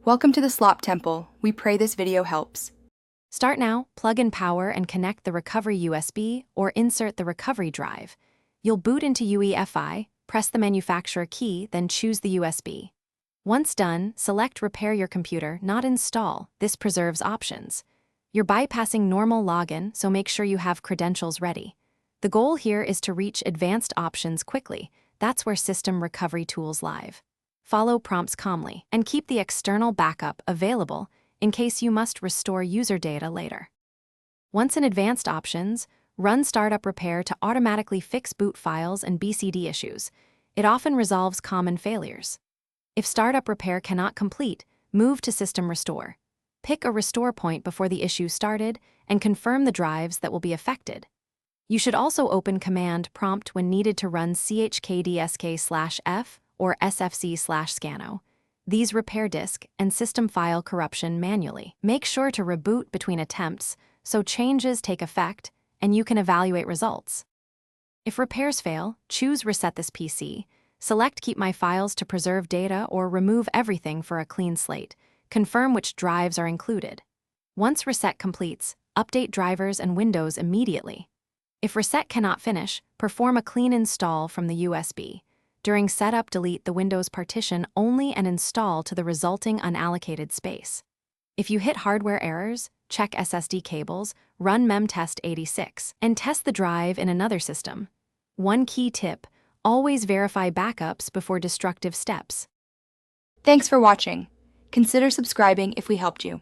Welcome to the Slop Temple. We pray this video helps. Start now, plug in power and connect the recovery USB or insert the recovery drive. You'll boot into UEFI, press the manufacturer key, then choose the USB. Once done, select Repair your computer, not Install. This preserves options. You're bypassing normal login, so make sure you have credentials ready. The goal here is to reach advanced options quickly. That's where System Recovery Tools live. Follow prompts calmly and keep the external backup available in case you must restore user data later. Once in advanced options, run Startup Repair to automatically fix boot files and BCD issues. It often resolves common failures. If Startup Repair cannot complete, move to System Restore. Pick a restore point before the issue started and confirm the drives that will be affected. You should also open command prompt when needed to run chkdsk/f or sfc/scano. These repair disk and system file corruption manually. Make sure to reboot between attempts so changes take effect and you can evaluate results. If repairs fail, choose Reset this PC. Select Keep My Files to preserve data or remove everything for a clean slate. Confirm which drives are included. Once reset completes, update drivers and Windows immediately. If reset cannot finish, perform a clean install from the USB. During setup, delete the Windows partition only and install to the resulting unallocated space. If you hit hardware errors, check SSD cables, run memtest86, and test the drive in another system. One key tip: always verify backups before destructive steps. Thanks for watching. Consider subscribing if we helped you.